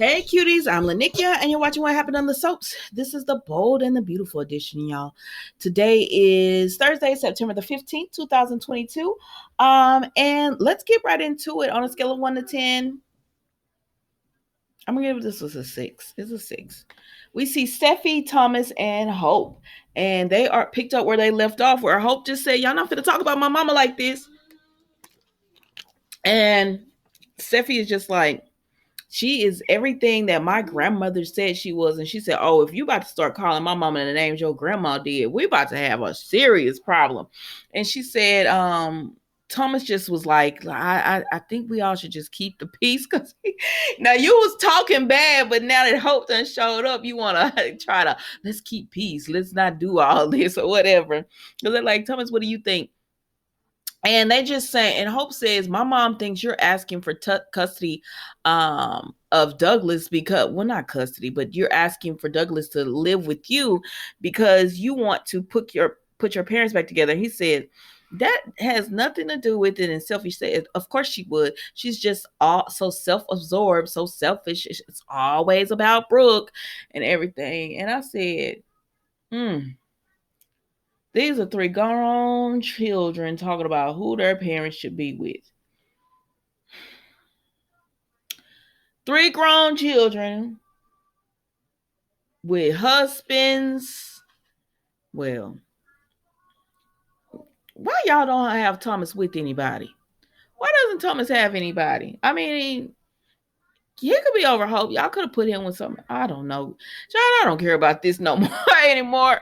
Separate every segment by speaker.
Speaker 1: Hey cuties, I'm Lanikia and you're watching What Happened on the Soaps. This is the bold and the beautiful edition, y'all. Today is Thursday, September the 15th, 2022. And let's get right into it. On a scale of 1 to 10, I'm gonna give this was a 6. It's a 6. We see Steffi, Thomas, and Hope. And they are picked up where they left off, where Hope just said, y'all not finna talk about my mama like this. And Steffi is just like, she is everything that my grandmother said she was. And she said, oh, if you about to start calling my mama the names your grandma did, we about to have a serious problem. And she said, Thomas just was like, I think we all should just keep the peace. Because now you was talking bad, but now that Hope done showed up, you want to try to, let's keep peace. Let's not do all this or whatever. Because they're like, Thomas, what do you think? And they just say, and Hope says, my mom thinks you're asking for custody of Douglas because, well, not custody, but you're asking for Douglas to live with you because you want to put your parents back together. He said, that has nothing to do with it. And Selfish said, of course she would. She's just all so self-absorbed, so selfish. It's always about Brooke and everything. And I said, these are 3 grown children talking about who their parents should be with. 3 grown children with husbands. Well, why y'all don't have Thomas with anybody? Why doesn't Thomas have anybody? I mean, he could be over Hope. Y'all could have put him with something. I don't know. John, I don't care about this no more anymore.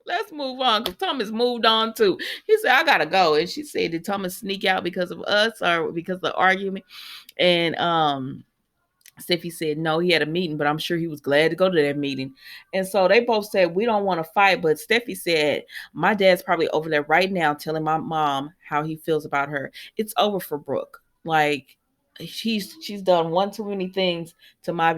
Speaker 1: Let's move on because Thomas moved on too. He said, I gotta go. And she said, did Thomas sneak out because of us or because of the argument? And Steffi said, no, he had a meeting, but I'm sure he was glad to go to that meeting. And so they both said, we don't want to fight. But Steffi said, my dad's probably over there right now telling my mom how he feels about her. It's over for Brooke. Like, she's done one too many things to my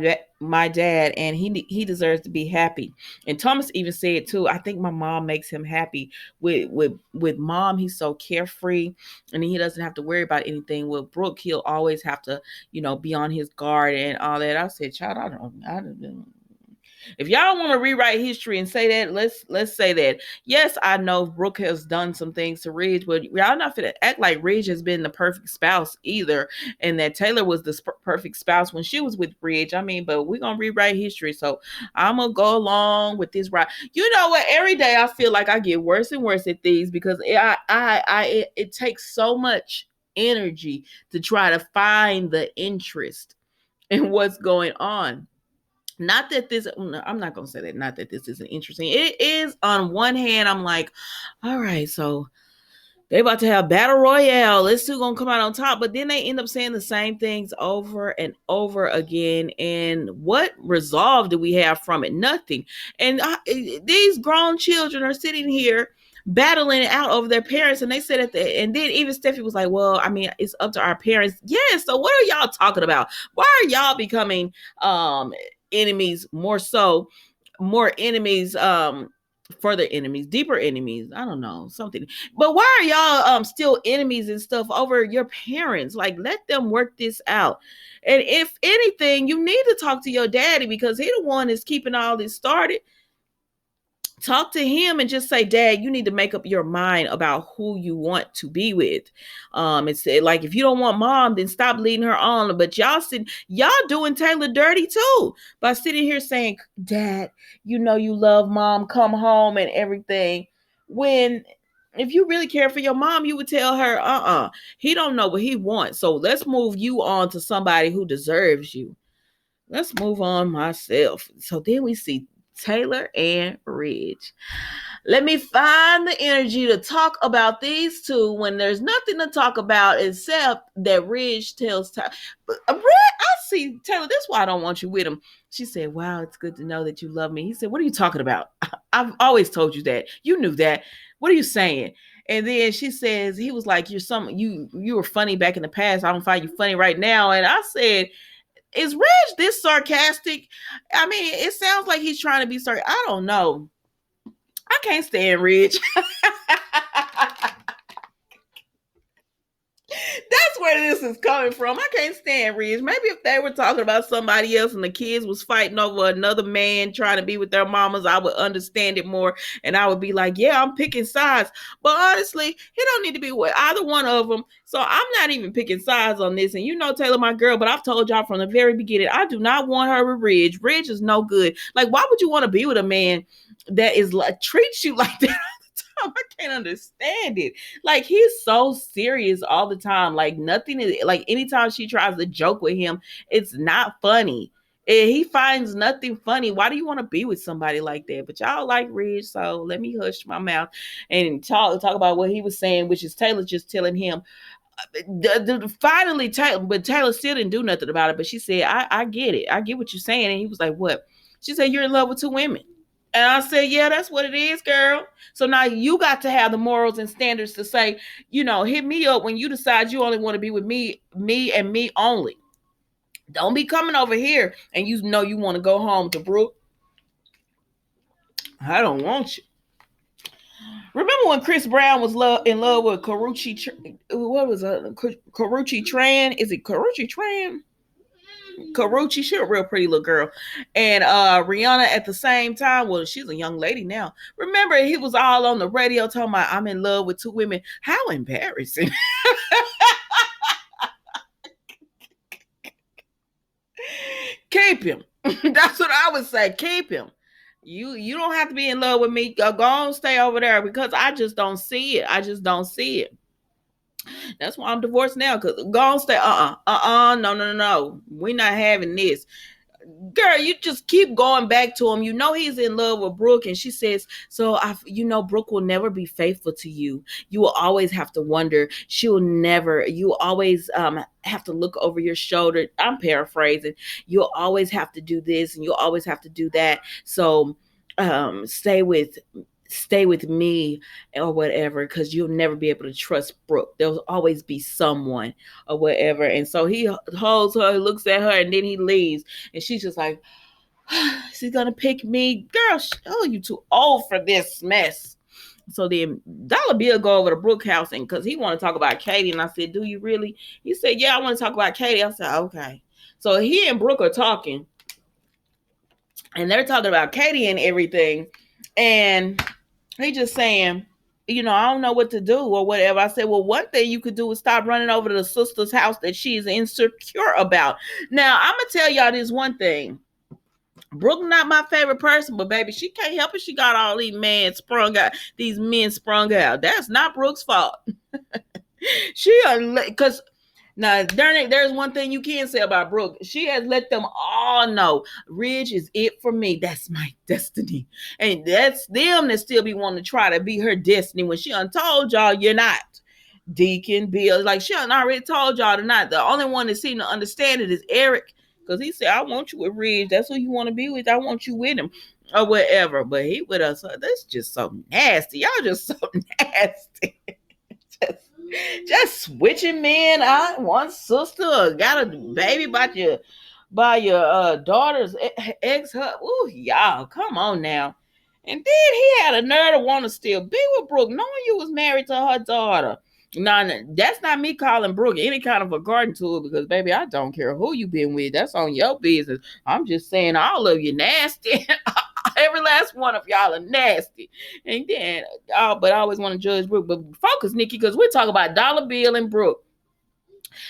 Speaker 1: dad, and he deserves to be happy. And Thomas even said too, I think my mom makes him happy. With mom, he's so carefree and he doesn't have to worry about anything. With Brooke, he'll always have to, be on his guard and all that. I said, child, I don't. If y'all want to rewrite history and say that, let's say that. Yes, I know Brooke has done some things to Ridge, but y'all not finna act like Ridge has been the perfect spouse either, and that Taylor was the perfect spouse when she was with Ridge. I mean, but we're gonna rewrite history, so I'm gonna go along with this. Right? You know what? Every day I feel like I get worse and worse at these because it takes so much energy to try to find the interest in what's going on. Not that this, I'm not going to say that, not that this isn't interesting. It is. On one hand, I'm like, all right, so they about to have battle royale. Let's see who's going to come out on top. But then they end up saying the same things over and over again. And what resolve do we have from it? Nothing. And these grown children are sitting here battling it out over their parents, and they said and then even Steffi was like, well, I mean, it's up to our parents. Yeah, so what are y'all talking about? Why are y'all becoming enemies, more enemies, further enemies, deeper enemies? I don't know, something. But why are y'all still enemies and stuff over your parents? Like, let them work this out. And if anything, you need to talk to your daddy because he the one that's keeping all this started. Talk to him and just say, Dad, you need to make up your mind about who you want to be with. It's like, if you don't want mom, then stop leading her on. But y'all doing Taylor dirty too by sitting here saying, Dad, you love mom, come home and everything. When if you really care for your mom, you would tell her, he don't know what he wants. So let's move you on to somebody who deserves you. Let's move on myself. So then we see Taylor and Ridge. Let me find the energy to talk about these two when there's nothing to talk about except that Ridge tells Taylor, I see Taylor, that's why I don't want you with him. She said, wow, it's good to know that you love me. He said, what are you talking about? I've always told you that. You knew that. What are you saying? And then she says, he was like, you were funny back in the past. I don't find you funny right now. And I said, is Reg this sarcastic? I mean, it sounds like he's trying to be sarcastic. I don't know. I can't stand Reg. That's where this is coming from. I can't stand Ridge. Maybe if they were talking about somebody else and the kids was fighting over another man trying to be with their mamas, I would understand it more. And I would be like, yeah, I'm picking sides. But honestly, he don't need to be with either one of them. So I'm not even picking sides on this. And you know Taylor, my girl, but I've told y'all from the very beginning, I do not want her with Ridge. Ridge is no good. Like, why would you want to be with a man that is like treats you like that? I can't understand it. Like, he's so serious all the time. Like, nothing is like, anytime she tries to joke with him, it's not funny. And he finds nothing funny. Why do you want to be with somebody like that? But y'all like Ridge, so let me hush my mouth and talk about what he was saying, which is Taylor just telling him. Finally, but Taylor still didn't do nothing about it. But she said, I get it. I get what you're saying. And he was like, what? She said, you're in love with two women. And I said, yeah, that's what it is, girl. So now you got to have the morals and standards to say, hit me up when you decide you only want to be with me and me only. Don't be coming over here and you know you want to go home to Brooke. I don't want you. Remember when Chris Brown was in love with Karrueche? What was it? Karrueche Tran? Is it Karrueche Tran? Karrueche, she's a real pretty little girl. And Rihanna at the same time, well, she's a young lady now. Remember, he was all on the radio talking about, I'm in love with two women. How embarrassing. Keep him. That's what I would say. Keep him. You don't have to be in love with me. Go on, stay over there, because I just don't see it. I just don't see it. That's why I'm divorced now. Cause go on, stay. No. We're not having this. Girl, you just keep going back to him. You know he's in love with Brooke, and she says, so Brooke will never be faithful to you. You will always have to wonder. She will never. You always have to look over your shoulder. I'm paraphrasing. You'll always have to do this, and you'll always have to do that. So, stay with me or whatever, because you'll never be able to trust Brooke. There'll always be someone or whatever. And so he holds her, looks at her, and then he leaves. And she's just like, she's gonna pick me. Girl, you too old for this mess. So then Dollar Bill go over to Brooke house, and because he want to talk about Katie. And I said, do you really? He said, yeah, I want to talk about Katie. I said, okay. So he and Brooke are talking, and they're talking about Katie and everything. And he just saying, I don't know what to do or whatever. I said, well, one thing you could do is stop running over to the sister's house that she's insecure about. Now, I'm going to tell y'all this one thing. Brooke not my favorite person, but baby, she can't help it. She got all these men sprung out. That's not Brooke's fault. Because now, there's one thing you can say about Brooke. She has let them all know Ridge is it for me. That's my destiny. And that's them that still be wanting to try to be her destiny when she done told y'all you're not. Deacon, Bill, like she done already told y'all tonight. The only one that seemed to understand it is Eric, because he said, I want you with Ridge. That's who you want to be with. I want you with him or whatever. But he with us. That's just so nasty. Y'all just so nasty. Just switching men out. One sister got a baby by your daughter's ex-husband. Ooh, y'all, come on now. And then he had a nerve to want to still be with Brooke, knowing you was married to her daughter. No, that's not me calling Brooke any kind of a garden tool, because baby, I don't care who you been with. That's on your business. I'm just saying all of you nasty. Every last one of y'all are nasty. And then, but I always want to judge Brooke. But focus, Nikki, because we're talking about Dollar Bill and Brooke.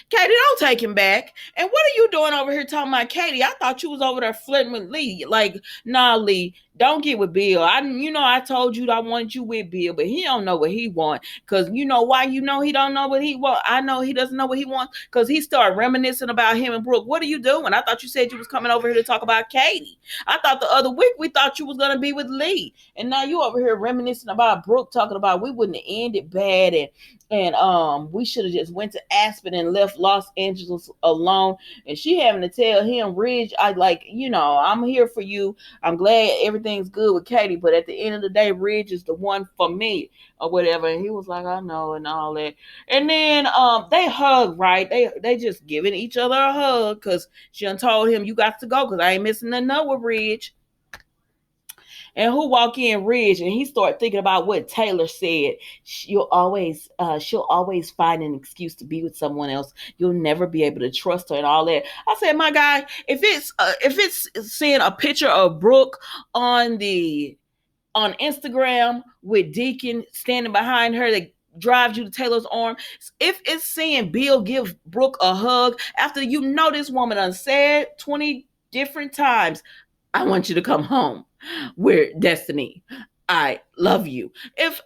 Speaker 1: Katie, don't take him back. And what are you doing over here talking about Katie? I thought you was over there flirting with Lee. Like, nah, Lee, don't get with Bill. I told you I wanted you with Bill, but he don't know what he want. Because you know why he don't know what he want? I know he doesn't know what he wants because he started reminiscing about him and Brooke. What are you doing? I thought you said you was coming over here to talk about Katie. I thought the other week we thought you was going to be with Lee. And now you over here reminiscing about Brooke, talking about we wouldn't have ended bad and we should have just went to Aspen and left Los Angeles alone. And she having to tell him, Ridge, I'm here for you. I'm glad everything's good with Katie, but at the end of the day, Ridge is the one for me or whatever. And he was like, I know, and all that. And then they hug, right? They just giving each other a hug because she done told him, you got to go because I ain't missing nothing with Ridge. And who walk in Ridge and he start thinking about what Taylor said. She'll always find an excuse to be with someone else. You'll never be able to trust her and all that. I said, my guy, if it's seeing a picture of Brooke on Instagram with Deacon standing behind her that drives you to Taylor's arm. If it's seeing Bill give Brooke a hug after you know this woman done said 20 different times, I want you to come home. We're Destiny. I love you. If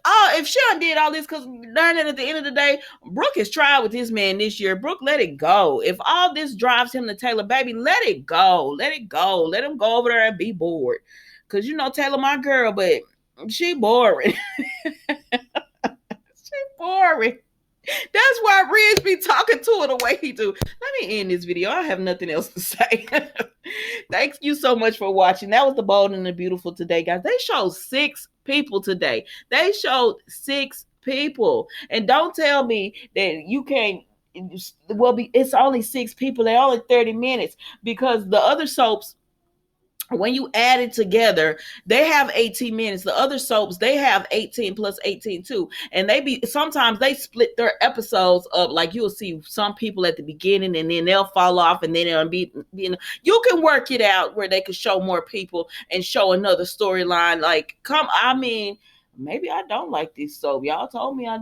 Speaker 1: Sean did all this, because learning at the end of the day, Brooke has tried with this man this year. Brooke, let it go. If all this drives him to Taylor, baby, let it go. Let it go. Let him go over there and be bored. Because you know Taylor, my girl, but she boring. She boring. That's why Ridge be talking to her the way he do. Let me end this video. I have nothing else to say. Thank you so much for watching. That was The Bold and the Beautiful today, guys. They showed 6 people today. They showed 6 people. And don't tell me that you can't. Well, it's only 6 people. They're only 30 minutes because the other soaps, when you add it together, they have 18 minutes. The other soaps, they have 18 plus 18 too. And sometimes they split their episodes up. Like you'll see some people at the beginning and then they'll fall off and then it'll be, you can work it out where they could show more people and show another storyline. Like, maybe I don't like this soap. Y'all told me I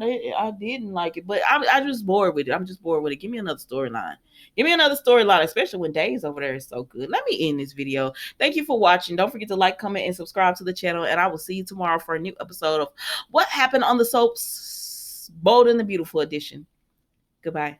Speaker 1: didn't like it, but I'm just bored with it. I'm just bored with it. Give me another storyline. Give me another storyline, especially when Days over there is so good. Let me end this video. Thank you for watching. Don't forget to like, comment, and subscribe to the channel. And I will see you tomorrow for a new episode of What Happened on the Soaps Bold and the Beautiful edition. Goodbye.